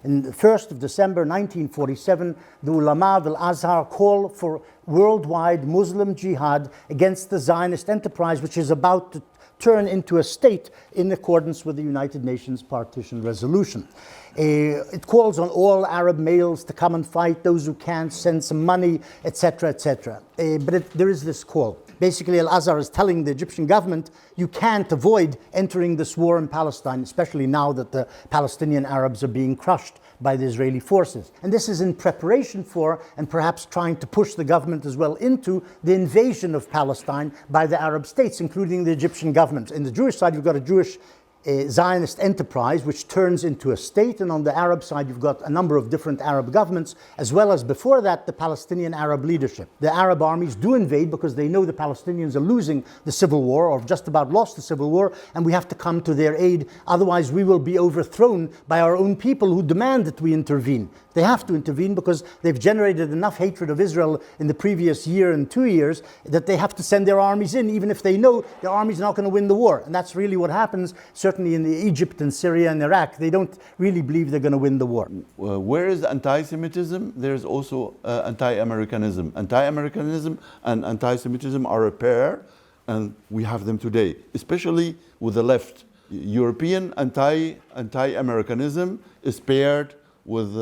In the 1st of December 1947, the ulama of Al-Azhar call for worldwide Muslim jihad against the Zionist enterprise, which is about to turn into a state in accordance with the United Nations partition resolution. It calls on all Arab males to come and fight, those who can't send some money, etc., etc. But there is this call. Basically, Al-Azhar is telling the Egyptian government, you can't avoid entering this war in Palestine, especially now that the Palestinian Arabs are being crushed by the Israeli forces. And this is in preparation for, and perhaps trying to push the government as well into, the invasion of Palestine by the Arab states, including the Egyptian government. In the Jewish side, you've got a Jewish Zionist enterprise which turns into a state, and on the Arab side you've got a number of different Arab governments, as well as before that the Palestinian Arab leadership. The Arab armies do invade because they know the Palestinians are losing the civil war, or just about lost the civil war, and we have to come to their aid, otherwise we will be overthrown by our own people who demand that we intervene. They have to intervene because they've generated enough hatred of Israel in the previous year and 2 years that they have to send their armies in, even if they know their armies are not going to win the war. And that's really what happens, certainly in Egypt and Syria and Iraq. They don't really believe they're going to win the war. Where is anti-Semitism? There's also anti-Americanism. Anti-Americanism and anti-Semitism are a pair, and we have them today, especially with the left. European anti-Americanism is paired with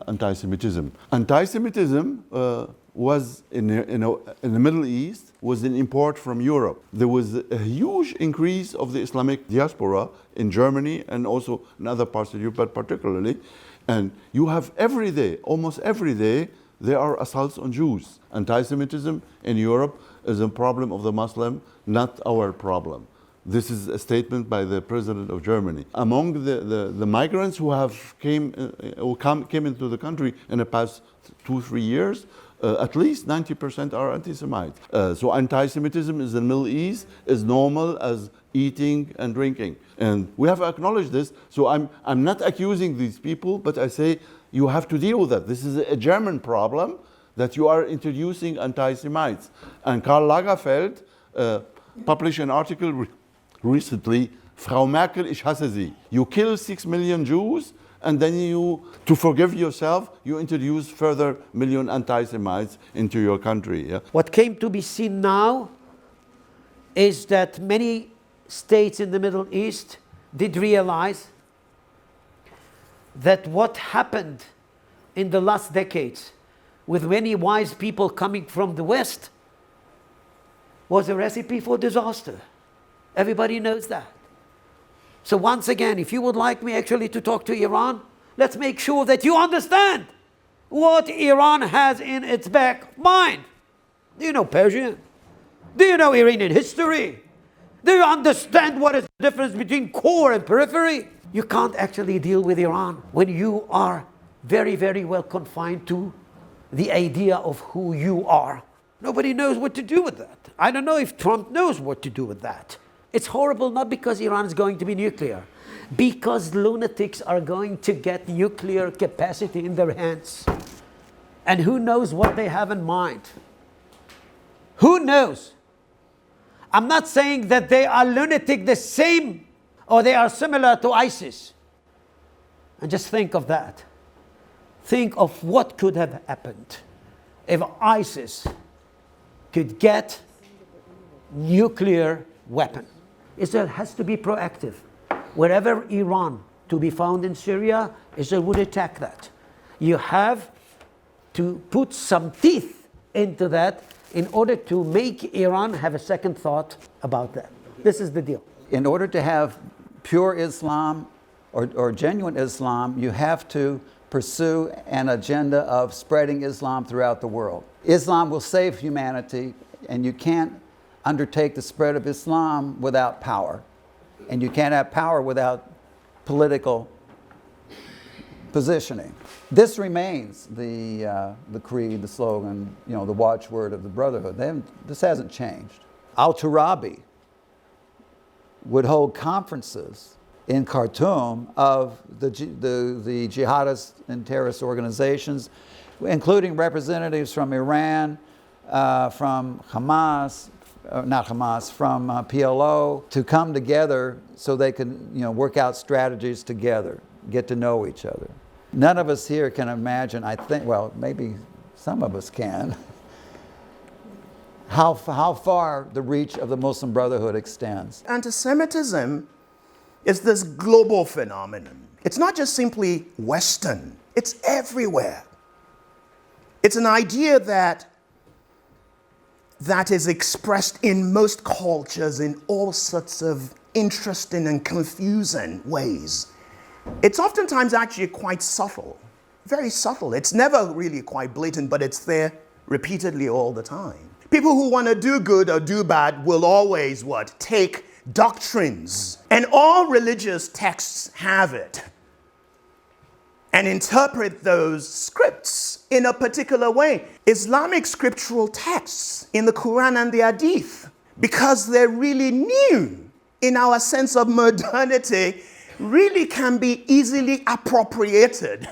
anti-Semitism. Anti-Semitism was in the Middle East was an import from Europe. There was a huge increase of the Islamic diaspora in Germany and also in other parts of Europe, but particularly. And you have every day, almost every day, there are assaults on Jews. Anti-Semitism in Europe is a problem of the Muslim, not our problem. This is a statement by the president of Germany. Among the migrants who have came into the country in the past 2-3 years, at least 90% are anti-Semites. So anti-Semitism in the Middle East is normal as eating and drinking. And we have acknowledged this. So I'm not accusing these people, but I say you have to deal with that. This is a German problem that you are introducing anti-Semites. And Karl Lagerfeld published an article recently, Frau Merkel, ich hasse Sie. You kill 6 million Jews, and then to forgive yourself, you introduce further million anti-Semites into your country. Yeah? What came to be seen now is that many states in the Middle East did realize that what happened in the last decades with many wise people coming from the West was a recipe for disaster. Everybody knows that. So once again, if you would like me actually to talk to Iran, let's make sure that you understand what Iran has in its back mind. Do you know Persian? Do you know Iranian history? Do you understand what is the difference between core and periphery? You can't actually deal with Iran when you are very, very well confined to the idea of who you are. Nobody knows what to do with that. I don't know if Trump knows what to do with that. It's horrible not because Iran is going to be nuclear, because lunatics are going to get nuclear capacity in their hands. And who knows what they have in mind? Who knows? I'm not saying that they are lunatic the same or they are similar to ISIS. And just think of that. Think of what could have happened if ISIS could get nuclear weapon. Israel has to be proactive. Wherever Iran to be found in Syria, Israel would attack that. You have to put some teeth into that in order to make Iran have a second thought about that. This is the deal. In order to have pure Islam or genuine Islam, you have to pursue an agenda of spreading Islam throughout the world. Islam will save humanity, and you can't undertake the spread of Islam without power. And you can't have power without political positioning. This remains the creed, the slogan, the watchword of the Brotherhood. This hasn't changed. Al-Turabi would hold conferences in Khartoum of the jihadist and terrorist organizations, including representatives from Iran, from Hamas, not Hamas, from PLO, to come together so they can work out strategies together. get to know each other. None of us here can imagine, I think, well, maybe some of us can, how far the reach of the Muslim Brotherhood extends. Anti-Semitism is this global phenomenon. It's not just simply Western, it's everywhere. It's an idea that is expressed in most cultures in all sorts of interesting and confusing ways. It's oftentimes actually quite subtle, very subtle. It's never really quite blatant, but it's there repeatedly all the time. People who want to do good or do bad will always what? Take doctrines. And all religious texts have it. And interpret those scripts in a particular way. Islamic scriptural texts in the Quran and the Hadith, because they're really new in our sense of modernity, really can be easily appropriated